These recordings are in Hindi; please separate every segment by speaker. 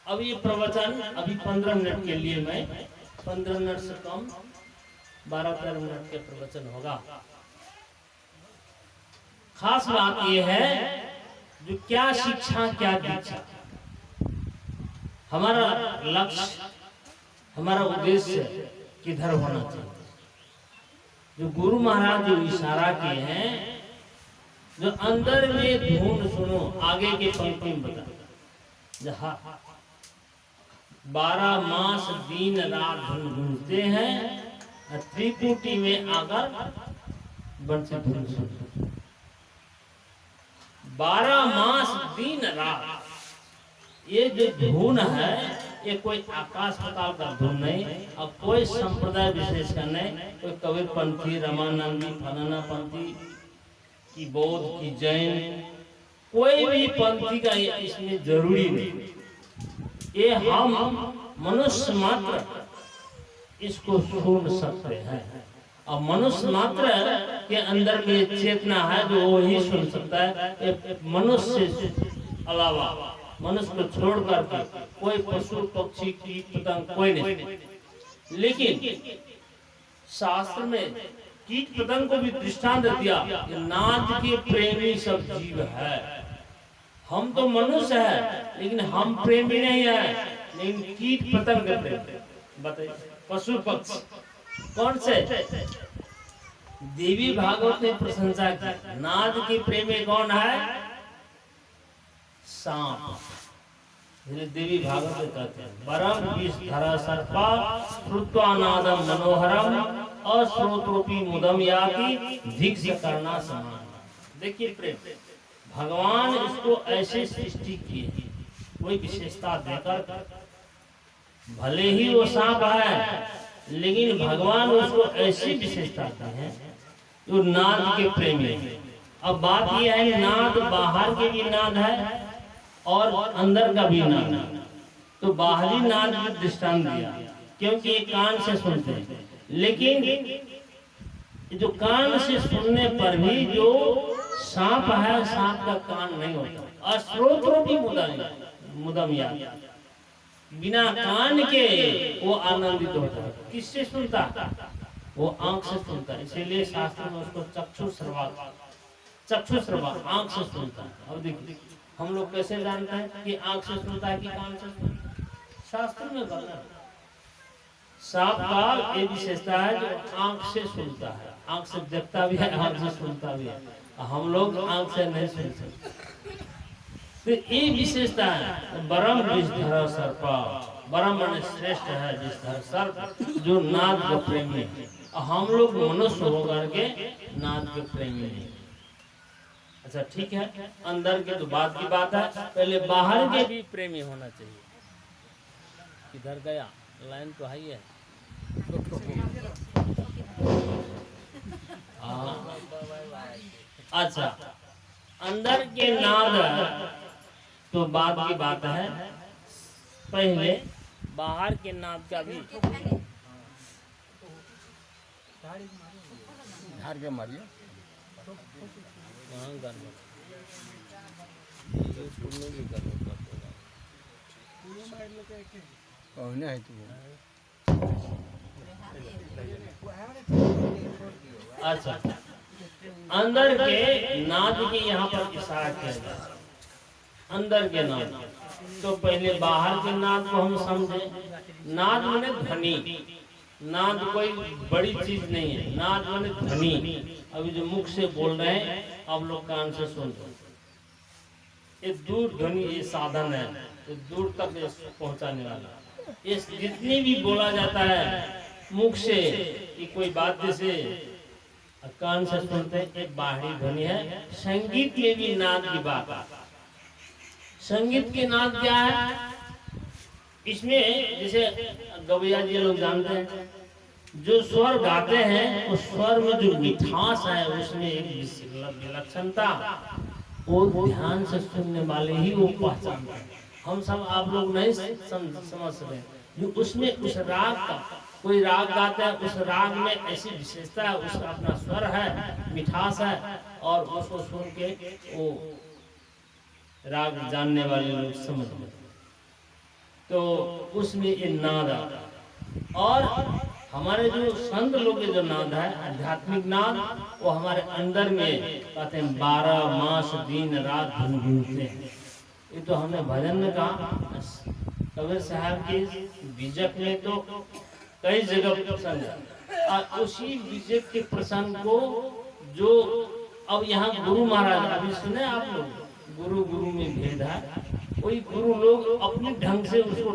Speaker 1: अब ये प्रवचन अभी 15 मिनट के लिए, मैं 15 मिनट से कम 12-13 मिनट के प्रवचन होगा। खास बात ये है जो क्या शिक्षा क्या दीक्षा, हमारा लक्ष्य हमारा उद्देश्य किधर होना चाहिए। जो गुरु महाराज जो इशारा किए हैं, जो अंदर में धुन सुनो, आगे के पंक्ति में बता, जहाँ 12 मास दिन रात धुन गूंजते हैं, त्रिपुटी में आकर बंसी धुन सुनो। 12 मास दिन रात ये जो धुन है, ये कोई आकाश पाताल का धुन नहीं, और कोई संप्रदाय विशेष का नहीं, कोई कबीर पंथी, रामानंदी, फलाना पंथी की, बौद्ध की, जैन, कोई भी पंथी का इसमें जरूरी नहीं। ये हम मनुष्य मात्र इसको सुन सकते हैं, और मनुष्य मात्र के अंदर में चेतना है जो वो ही सुन सकता है। मनुष्य से अलावा, मनुष्य को छोड़ करके कोई पशु पक्षी कीट पतंग कोई नहीं। लेकिन शास्त्र में कीट पतंग को भी दृष्टांत दिया, नाद के प्रेमी सब जीव है। हम तो मनुष्य है लेकिन हम प्रेमी नहीं है, लेकिन कीट पतंग के प्रेमी। बताइए पशु पक्षी कौन से? देवी भागवत ने प्रशंसा की, नाद के प्रेमी कौन है? सांप। देवी भागवत कहते हैं, परम विषधर सर्पा श्रुत्वा नादम मनोहरम अश्रोतरूपी मुदम याति धिक्ष करना समान। देखिए प्रेम, भगवान इसको ऐसे सृष्टि किए, कोई विशेषता देकर, भले ही वो सांप है लेकिन भगवान उसको ऐसी विशेषता दी है जो नाद के प्रेमी। अब बात यह है, नाद बाहर के भी नाद है और अंदर का भी नाद है। तो बाहरी नाद में दृष्टांत दिया क्योंकि ये कान से सुनते हैं, लेकिन जो कान से सुनने पर भी जो सांप है, सांप का कान नहीं होता। अश्रोत्रो भी मुदम या बिना कान के वो आनंदित होता है। किससे सुनता? वो आंख से सुनता है। इसीलिए शास्त्र में उसको चक्षु श्रवा, आंख से सुनता है। अब देखिए हम लोग कैसे जानते हैं कि आंख से सुनता है कि कान से सुनता है? शास्त्र में बताया सांप का ये विशेषता है जो आंख से सुनता है, आंख से देखता भी है, आंख से सुनता भी है। हम लोग आंख से नहीं सुन सकते। तो ये विशेषता है। परम विषधर सर्पा, परम माने श्रेष्ठ है विषधर सर्प जो नाद के प्रेमी है। हम लोग मनुष्य होकर के नाद के प्रेमी नहीं। अच्छा ठीक है, अंदर के तो बात की बात है, पहले बाहर के भी प्रेमी होना चाहिए। किधर गया? लाइन तो है ही है। अच्छा, अंदर के नाद तो बात की बात है, पहले बाहर के नाद का भी
Speaker 2: झाड़ के मारिए।
Speaker 1: अच्छा, अंदर के नाद की यहाँ पर इशारा किया जाता है। अंदर के नाद तो पहले बाहर के नाद को हम समझे। नाद माने ध्वनि, नाद कोई बड़ी चीज नहीं है। नाद माने ध्वनि। अभी जो मुख से बोल रहे हैं आप लोग कान से सुन रहे हैं, ये दूर ध्वनि, ये साधन है, तो दूर तक पहुंचाने वाला। ये जितनी भी बोला जाता है मुख से, ये कोई बात जैसे कान से सुनते हैं, एक बाहरी ध्वनि है। संगीत में भी नाद की बात। संगीत के नाद क्या है? इसमें जैसे गवैया जी लोग जानते हैं, जो स्वर गाते हैं उस स्वर में जो मिठास है, उसमें एक विलक्षणता, वो ध्यान से सुनने वाले ही वो पहचानते हैं। हम सब आप लोग नहीं समझ रहे। जो उसमें उस राग का, कोई राग गाता है, उस राग में ऐसी विशेषता है, उसका अपना स्वर है, मिठास है, और उसको सुन के वो राग जानने वाले लोग समझ लेते। तो उसमें ये नाद आता है। और हमारे जो संत लोग के जो नाद है आध्यात्मिक नाद, वो हमारे अंदर में कहते हैं 12 मास दिन रात गुनगुनाते हैं। ये तो हमने भजन में कहा। कबीर साहब के बीजक में तो कई जगह प्रसंग है, और उसी बीजक के प्रसंग को जो अब यहाँ गुरु महाराज अभी सुने आप लोग, गुरु गुरु में भेद है, वही गुरु लोग अपने ढंग से उसको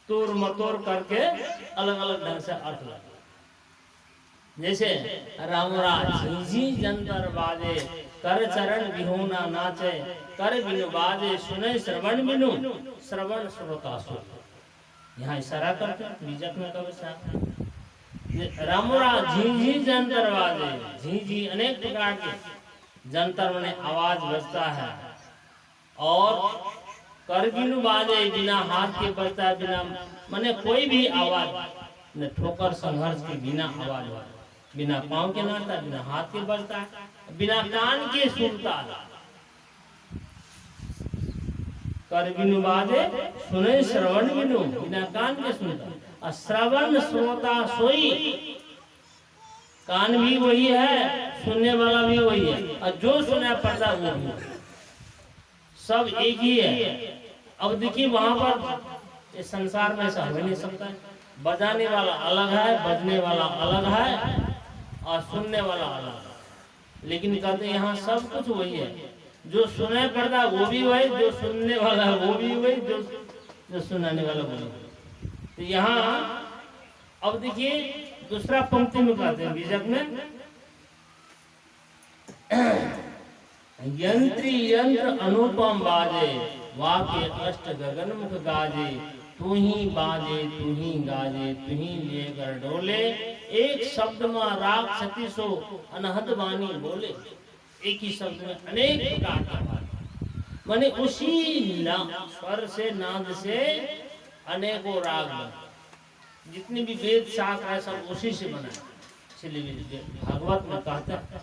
Speaker 1: तोड़ मतोड़ करके अलग अलग ढंग से अर्थ लगा। जैसे रामराज झिझी जंतर बाजे, कर चरण बिहुना नाचे, कर बिनु बाजे सुने श्रवण बिनु, श्रवण श्रोता सो। यहाँ इशारा करते हैं बीजक में कब साहब रामराज झिझी जंतर बाजे, झिझी अनेक प्रकार के जंतर में आवाज बजता है, और कर बिनु बाजे बिना हाथ के बजता है, बिना माने कोई भी आवाज न ठोकर संघर्ष के बिना आवाज, बिना पाँव के नाचता, बिना हाथ के बजता है, बिना कान के सुनता है। कर बिनु बाजे सुने श्रवण बिनु, बिना कान के सुनता, और श्रवण श्रोता सोई। कान भी वही है, सुनने वाला भी वही है, और जो सुना पड़ता वो भी, सब एक ही है। अब देखिए वहां पर इस संसार में ऐसा हो नहीं सकता है। बजाने वाला अलग है, बजने वाला अलग है, और सुनने वाला अलग है। लेकिन कहते यहाँ सब कुछ वही है, जो सुनाई पड़ता वो भी वही, जो सुनने वाला है वो भी वही, जो सुनाने वाला वो भी। तो यहाँ अब देखिए दूसरा पंक्ति में कहते हैं बीजक में, यंत्री यंत्र अनुपम बाजे, वाक्य अष्ट गगन मुख गाजे, तू ही बाजे तू ही गाजे, तू ही लेकर डोले, एक शब्द में राग सतीसो अनहद वाणी बोले। एक ही शब्द में अनेक प्रकार का बात, माने उसी स्वर से नाद से अनेकों राग बने। जितने भी वेद शास्त्र है सब उसी से बना है। इसलिए भागवत में कहते हैं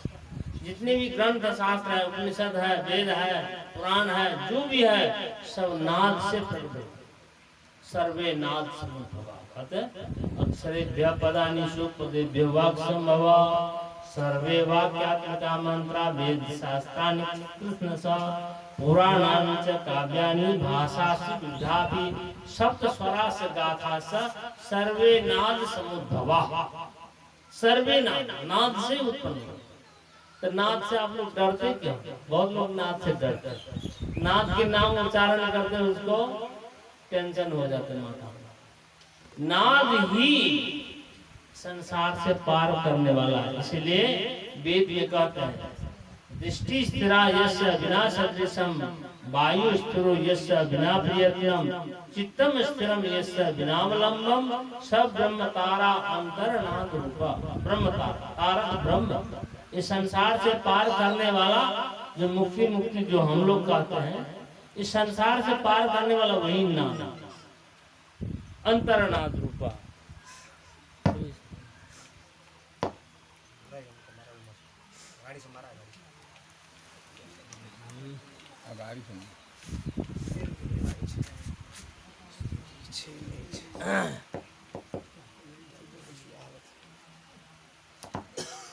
Speaker 1: जितने भी ग्रंथ शास्त्र है, उपनिषद है, वेद है, पुराण है, जो भी है सब नाद से प्रकट, सर्वे नाद समुद्भवा। अक्षरेभ्य पदानि सुपदेभ्यो वाक् संभवा, सर्वे वाक्यात्मका मंत्रा वेद शास्त्राणि कृष्ण सा, पुराणानि च काव्यानि भाषासु विद्यापि, सप्त स्वरास गाथा स सर्वे नाद समुद्भवा। सर्वे नाद से उत्पन्न। तो नाद से आप लोग डरते क्यों? बहुत लोग नाद से डरते हैं। नाद के नाम उच्चारण करते हैं उसको टेंशन हो जाते माथा। नाद ही संसार से पार करने वाला है। इसलिए वेद ये कहते हैं दृष्टि स्थिरा यस्य विना सदृशम, वायु स्थिरो यस्य विना प्रयत्नम, चित्तम स्थिरम यस्य विनावलंबम, सब ब्रह्म तारा अंतर्नाद रूपा। ब्रह्म तारा ब्रह्म, इस संसार से पार करने वाला जो मुक्ति जो हम लोग कहते हैं, इस संसार से पार करने वाला वही नाम अंतर्नाद रूपा।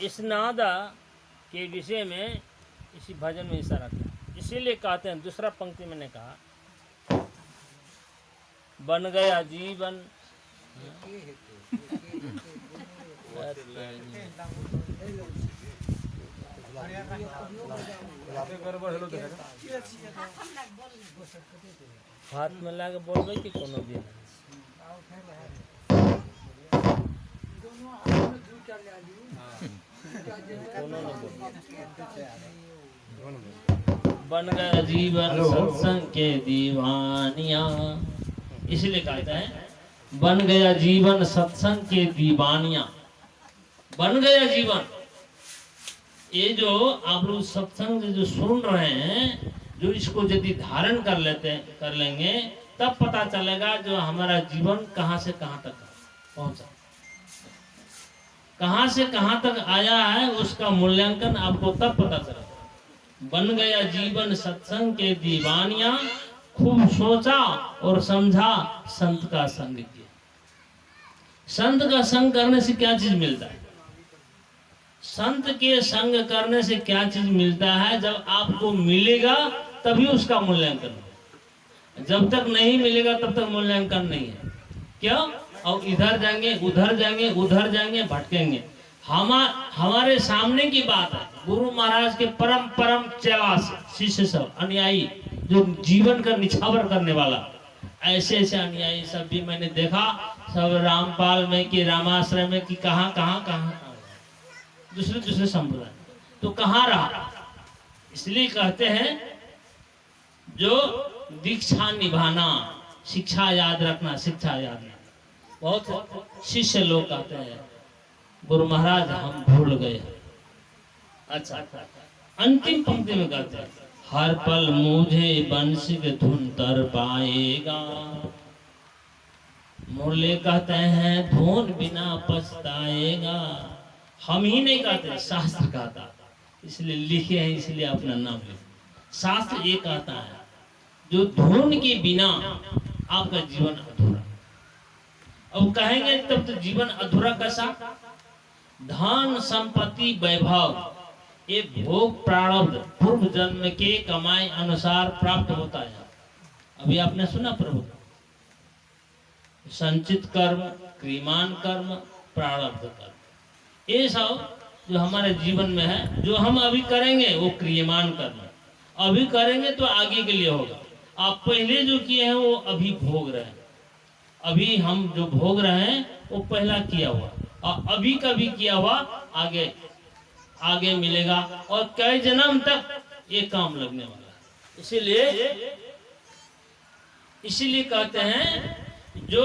Speaker 1: इस नादा के विषय में इसी भजन में इशारा किया। इसीलिए कहते हैं दूसरा पंक्ति मैंने कहा बन गया जीवन हाथ में ला के बोलबे कि कोनो भी बन गया जीवन सत्संग के दीवानिया। इसलिए कहते हैं बन गया जीवन सत्संग के दीवानिया। बन गया जीवन, ये जो आप लोग सत्संग जो सुन रहे हैं, जो इसको यदि धारण कर लेंगे तब पता चलेगा जो हमारा जीवन कहां से कहां तक पहुंचा, कहां से कहां तक आया है, उसका मूल्यांकन आपको तब पता चलेगा। बन गया जीवन सत्संग के दीवानिया, खूब सोचा और समझा, संत का संग किया। संत का संग करने से क्या चीज मिलता है? संत के संग करने से क्या चीज मिलता है? जब आपको मिलेगा तभी उसका मूल्यांकन होगा, जब तक नहीं मिलेगा तब तक मूल्यांकन नहीं है। क्यों? और इधर जाएंगे उधर जाएंगे उधर जाएंगे, भटकेंगे। हमारे सामने की बात है, गुरु महाराज के परम परम चेला शिष्य सब अनुयायी, जो जीवन का निछावर करने वाला, ऐसे ऐसे अनुयायी सब भी मैंने देखा, सब रामपाल में कि रामाश्रय में कि कहाँ कहाँ कहाँ दूसरे दूसरे संप्रदाय, तो कहाँ रहा। इसलिए कहते हैं जो दीक्षा निभाना, शिक्षा याद रखना, शिक्षा याद रखना। बहुत शिष्य लोग कहते हैं गुरु महाराज हम भूल गए। अच्छा, अंतिम पंक्ति में कहते हैं हर पल मुझे बंसी के धुन तर पाएगा। मुरली कहते हैं धुन बिना पछताएगा। हम ही नहीं कहते, शास्त्र कहता, इसलिए लिखे हैं, इसलिए अपना नाम लिखे। शास्त्र ये कहता है जो धुन के बिना आपका जीवन अधूरा। अब कहेंगे तब तो जीवन अधूरा कैसा? धन संपत्ति वैभव ये भोग प्रारब्ध पूर्व जन्म के कमाई अनुसार प्राप्त होता है। अभी आपने सुना प्रभु, संचित कर्म, क्रियमान कर्म, प्रारब्ध कर्म, ये सब जो हमारे जीवन में है, जो हम अभी करेंगे वो क्रियमान कर्म, अभी करेंगे तो आगे के लिए होगा। आप पहले जो किए हैं वो अभी भोग रहे हैं, अभी हम जो भोग रहे हैं वो पहला किया हुआ, और अभी का भी किया हुआ आगे आगे मिलेगा, और कई जन्म तक ये काम लगने वाला है। इसीलिए कहते हैं जो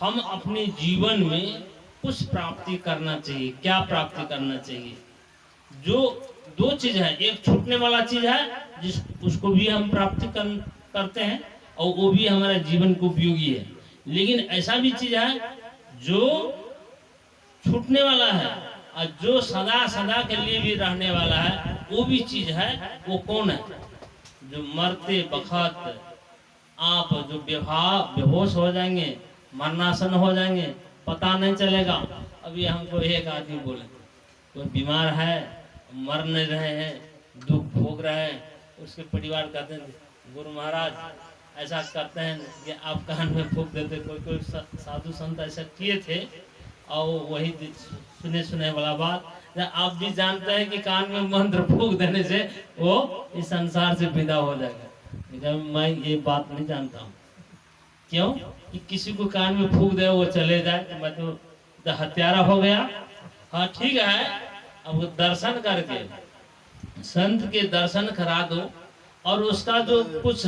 Speaker 1: हम अपने जीवन में कुछ प्राप्ति करना चाहिए। क्या प्राप्ति करना चाहिए? जो दो चीज है, एक छूटने वाला चीज है जिस उसको भी हम प्राप्ति करते हैं और वो भी हमारे जीवन को उपयोगी है, लेकिन ऐसा भी चीज है जो छूटने वाला है और जो सदा सदा के लिए भी रहने वाला है, वो भी चीज है। वो कौन है? जो मरते वक्त आप जो बेहोश हो जाएंगे, मरनासन हो जाएंगे, पता नहीं चलेगा। अभी हमको एक आदमी बोले कोई बीमार है, मर नहीं रहे हैं, दुख भोग रहे हैं, उसके परिवार कहते हैं गुरु महाराज ऐसा करते हैं कि आप कान में फूंक देते। कोई साधु संत ऐसा किए थे, और वही सुने सुने वाला बात आप भी जानते हैं कि कान में मंत्र फूंक देने से वो इस संसार से विदा हो जाएगा। मैं ये बात नहीं जानता हूँ। क्यों कि किसी को कान में फूंक दे वो चले जाए तो मैं तो हत्यारा हो गया। हाँ ठीक है, अब दर्शन करके संत के दर्शन करा दो, और उसका जो कुछ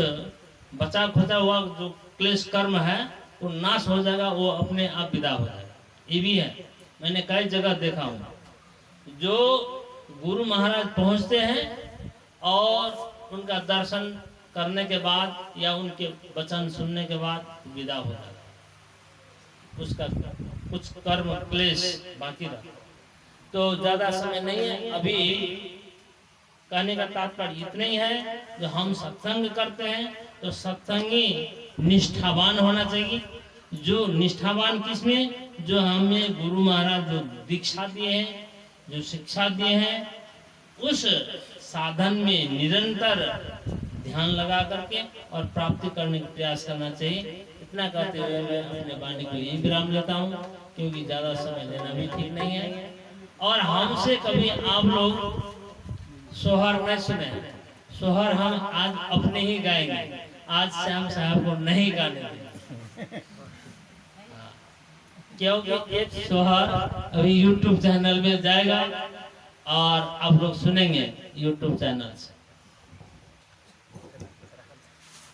Speaker 1: बचा खुचा हुआ जो क्लेश कर्म है वो नाश हो जाएगा, वो अपने आप विदा हो जाएगा। ये भी है, मैंने कई जगह देखा हूँ जो गुरु महाराज पहुँचते हैं और उनका दर्शन करने के बाद या उनके वचन सुनने के बाद विदा हो जाएगा, उसका कुछ कर्म क्लेश बाकी रहा। तो ज़्यादा समय नहीं है, अभी कहने का तात्पर्य इतना ही है जो हम सत्संग करते हैं तो सत्संगी निष्ठावान होना चाहिए। जो निष्ठावान किसमें? जो हमें गुरु महाराज जो दीक्षा दिए हैं, जो शिक्षा दिए हैं, उस साधन में निरंतर ध्यान लगा करके और प्राप्ति करने का प्रयास करना चाहिए। इतना कहते हुए मैं अपने वाणी को यही विराम लेता हूँ, क्योंकि ज़्यादा समय लेना भी ठीक नहीं है। और हमसे कभी आप लोग सोहर नहीं सुने, सोहर हम आज अपने ही गाएंगे, आज श्याम साहब को नहीं गाने देंगे, क्योंकि एक सोहर अभी YouTube चैनल में जाएगा और आप लोग सुनेंगे YouTube चैनल से।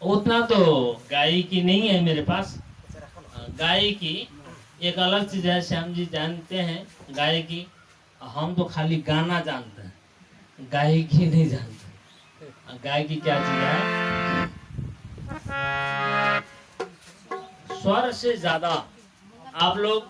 Speaker 1: उतना तो गायकी नहीं है मेरे पास, गायकी एक अलग चीज है। श्याम जी जानते हैं गायकी, हम तो खाली गाना जानते हैं, गायकी नहीं जानते। गायकी क्या चीज है? स्वर से ज्यादा आप लोग